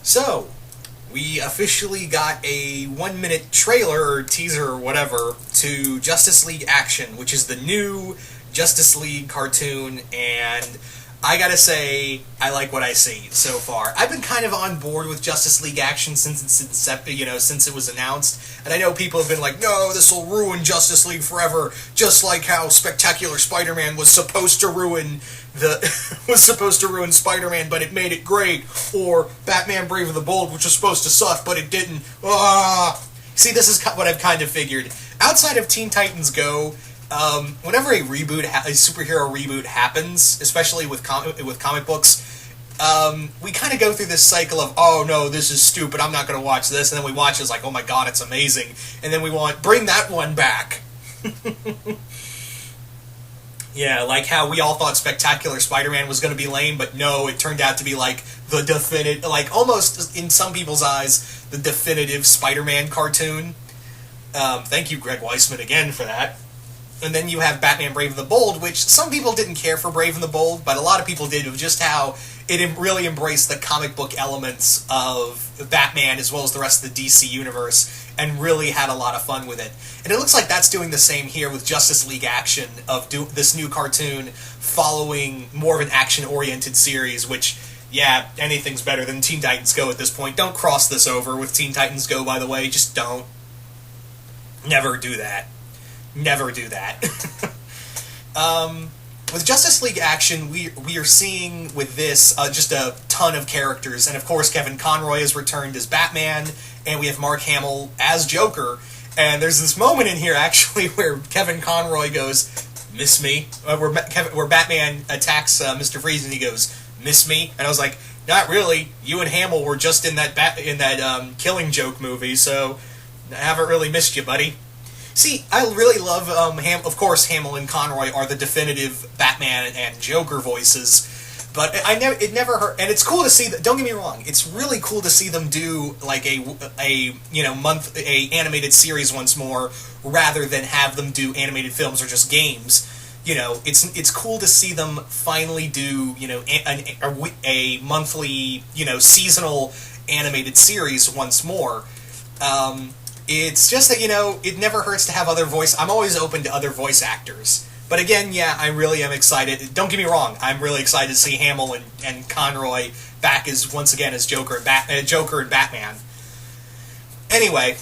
So, we officially got a 1-minute trailer or teaser or whatever to Justice League Action, which is the new Justice League cartoon, and I gotta say, I like what I see so far. I've been kind of on board with Justice League Action since since it was announced, and I know people have been like, no, this will ruin Justice League forever, just like how Spectacular Spider-Man was supposed to ruin Spider-Man, but it made it great, or Batman Brave and the Bold, which was supposed to suck, but it didn't. See, this is what I've kind of figured. Outside of Teen Titans Go, whenever a superhero reboot happens, especially with comic books, we kind of go through this cycle of, oh no, this is stupid, I'm not going to watch this, and then we watch it, it's like, oh my god, it's amazing, and then we bring that one back. Yeah, like how we all thought Spectacular Spider-Man was going to be lame, but no, it turned out to be like the definitive, like almost in some people's eyes, the definitive Spider-Man cartoon. Thank you, Greg Weisman, again for that. And then you have Batman Brave and the Bold, which some people didn't care for Brave and the Bold, but a lot of people did, of just how it really embraced the comic book elements of Batman as well as the rest of the DC universe, and really had a lot of fun with it. And it looks like that's doing the same here with Justice League Action, of this new cartoon following more of an action-oriented series, which, yeah, anything's better than Teen Titans Go at this point. Don't cross this over with Teen Titans Go, by the way. Just don't. Never do that. Never do that. With Justice League Action, we are seeing with this just a ton of characters, and of course Kevin Conroy has returned as Batman, and we have Mark Hamill as Joker, and there's this moment in here actually where Kevin Conroy goes, "Miss me?" Where Batman attacks Mr. Freeze, and he goes, "Miss me?" And I was like, not really. You and Hamill were just in that Killing Joke movie, so I haven't really missed you, buddy. See, I really love, of course, Hamill and Conroy are the definitive Batman and Joker voices, but it never hurt, and it's cool to see that, don't get me wrong, it's really cool to see them do, like, a animated series once more, rather than have them do animated films or just games. You know, it's cool to see them finally do, a monthly, seasonal animated series once more. It's just that, it never hurts to have other voice... I'm always open to other voice actors. But again, yeah, I really am excited. Don't get me wrong, I'm really excited to see Hamill and Conroy back once again as Joker and Batman. Anyway,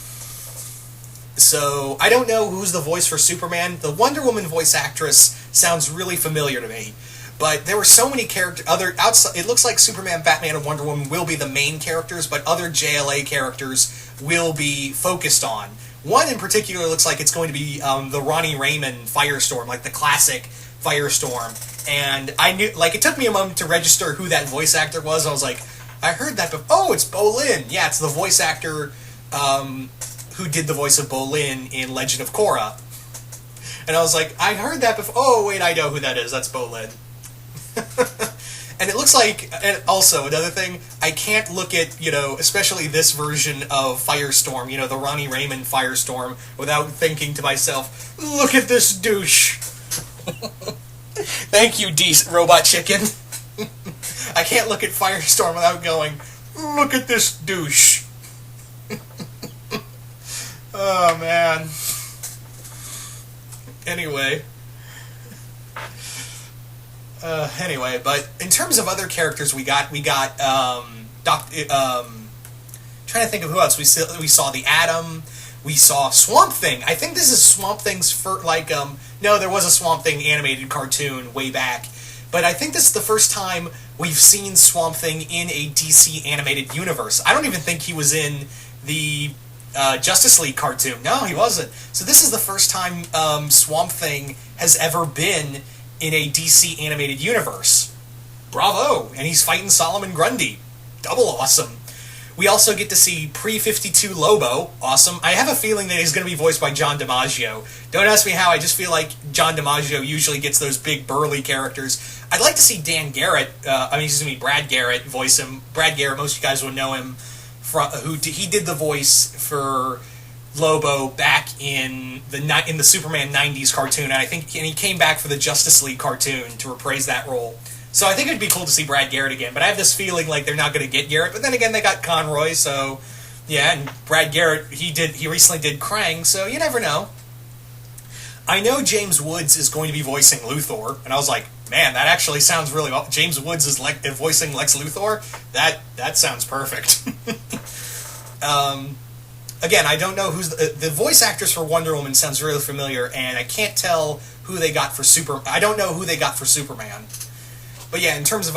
so I don't know who's the voice for Superman. The Wonder Woman voice actress sounds really familiar to me. But there were so many characters, it looks like Superman, Batman, and Wonder Woman will be the main characters, but other JLA characters will be focused on. One in particular looks like it's going to be the Ronnie Raymond Firestorm, like the classic Firestorm. And I knew, like, it took me a moment to register who that voice actor was. I was like, I heard that before. Oh, it's Bolin. Yeah, it's the voice actor who did the voice of Bolin in Legend of Korra. And I was like, I heard that before. Oh, wait, I know who that is. That's Bolin. And it looks like, and also another thing, I can't look at, especially this version of Firestorm, the Ronnie Raymond Firestorm, without thinking to myself, look at this douche. Thank you, Robot Chicken. I can't look at Firestorm without going, look at this douche. Oh, man. Anyway, but in terms of other characters we got trying to think of who else. We saw the Atom, we saw Swamp Thing. I think this is Swamp Thing's first, no, there was a Swamp Thing animated cartoon way back, but I think this is the first time we've seen Swamp Thing in a DC animated universe. I don't even think he was in the Justice League cartoon. No, he wasn't. So this is the first time Swamp Thing has ever been in a DC animated universe. Bravo! And he's fighting Solomon Grundy. Double awesome. We also get to see pre-52 Lobo. Awesome. I have a feeling that he's going to be voiced by John DiMaggio. Don't ask me how, I just feel like John DiMaggio usually gets those big burly characters. I'd like to see Brad Garrett voice him. Brad Garrett, most of you guys would know him from, he did the voice for Lobo back in the Superman 90s cartoon, and he came back for the Justice League cartoon to reprise that role. So I think it'd be cool to see Brad Garrett again, but I have this feeling like they're not going to get Garrett. But then again, they got Conroy, so yeah. And Brad Garrett, he recently did Krang, so you never know. I know James Woods is going to be voicing Luthor, and I was like, man, that actually sounds really well. James Woods is voicing Lex Luthor. That sounds perfect. Again, I don't know who's the voice actress for Wonder Woman sounds really familiar, and I can't tell who they got for I don't know who they got for Superman. But yeah, in terms of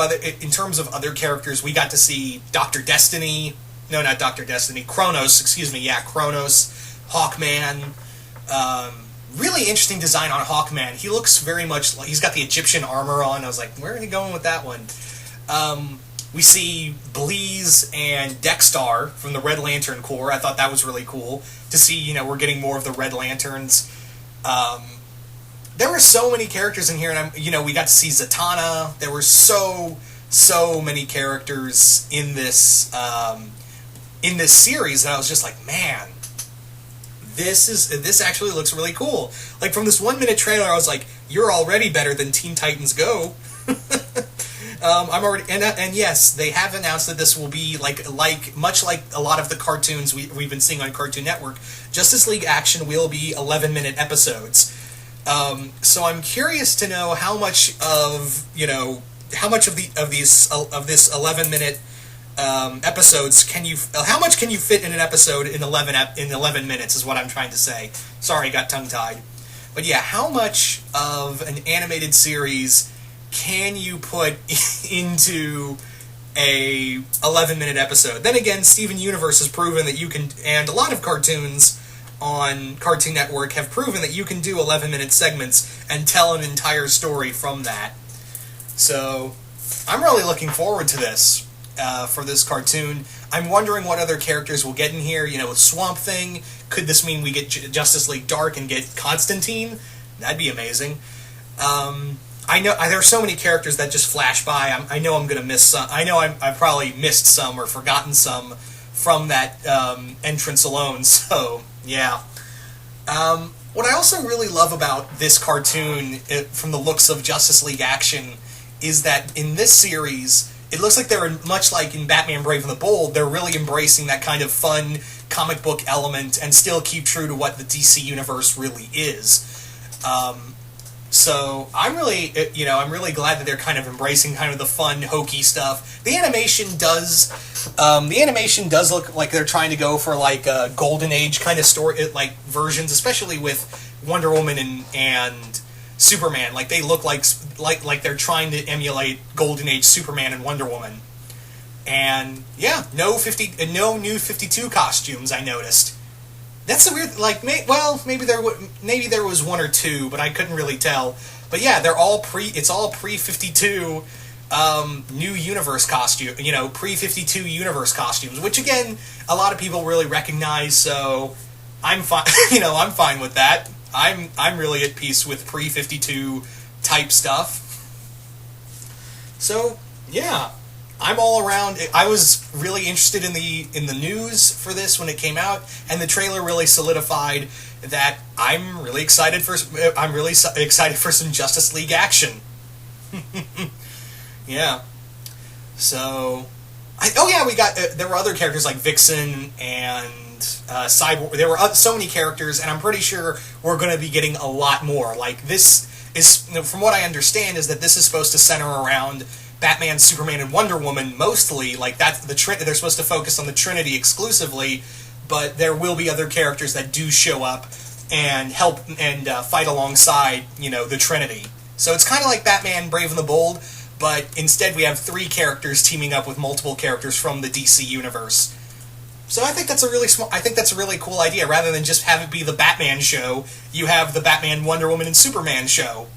other characters, we got to see Dr. Destiny. No, not Dr. Destiny. Kronos, excuse me. Yeah, Kronos, Hawkman. Really interesting design on Hawkman. He looks very much like he's got the Egyptian armor on. I was like, where are they going with that one? We see Bleez and Dexstar from the Red Lantern Corps. I thought that was really cool to see. We're getting more of the Red Lanterns. There were so many characters in here, and we got to see Zatanna. There were so many characters in this series that I was just like, man, this actually looks really cool. Like from this 1-minute trailer, I was like, you're already better than Teen Titans Go. I'm already and yes, they have announced that this will be much like a lot of the cartoons we've been seeing on Cartoon Network. Justice League Action will be 11-minute episodes. So I'm curious to know how much of this 11-minute episodes how much can you fit in an episode in 11 minutes is what I'm trying to say. Sorry, got tongue-tied. But yeah, how much of an animated series can you put into a 11-minute episode? Then again, Steven Universe has proven that you can, and a lot of cartoons on Cartoon Network have proven that you can do 11-minute segments and tell an entire story from that. So, I'm really looking forward to this, for this cartoon. I'm wondering what other characters we'll get in here. With Swamp Thing, could this mean we get Justice League Dark and get Constantine? That'd be amazing. I know there are so many characters that just flash by. I know I'm going to miss some. I know I probably missed some or forgotten some from that entrance alone, so yeah. What I also really love about this cartoon, from the looks of Justice League Action, is that in this series, it looks like they're, much like in Batman Brave and the Bold, they're really embracing that kind of fun comic book element and still keep true to what the DC Universe really is. So I'm really glad that they're kind of embracing kind of the fun, hokey stuff. The animation does look like they're trying to go for like a Golden Age kind of story, like versions, especially with Wonder Woman and Superman. Like they look like they're trying to emulate Golden Age Superman and Wonder Woman. And yeah, no new 52 costumes. I noticed. That's a weird, maybe there was one or two, but I couldn't really tell. But yeah, it's all pre-52 new universe costume, pre-52 universe costumes, which again, a lot of people really recognize, so I'm fine, I'm fine with that. I'm really at peace with pre-52 type stuff. So, yeah. I'm all around. I was really interested in the news for this when it came out, and the trailer really solidified that I'm really excited for some Justice League action. Yeah. So, there were other characters like Vixen and Cyborg. There were so many characters, and I'm pretty sure we're going to be getting a lot more. Like this is, from what I understand, is that this is supposed to center around Batman, Superman, and Wonder Woman mostly. Like that's they're supposed to focus on the Trinity exclusively, but there will be other characters that do show up and help and fight alongside, the Trinity. So it's kind of like Batman Brave and the Bold, but instead we have 3 characters teaming up with multiple characters from the DC universe. So I think that's a really cool idea. Rather than just have it be the Batman show, you have the Batman, Wonder Woman, and Superman show.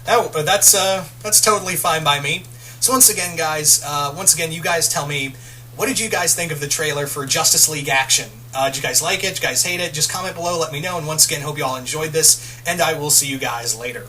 Oh, that's totally fine by me. So once again, guys, you guys tell me, what did you guys think of the trailer for Justice League Action? Did you guys like it? Did you guys hate it? Just comment below, let me know. And once again, hope you all enjoyed this, and I will see you guys later.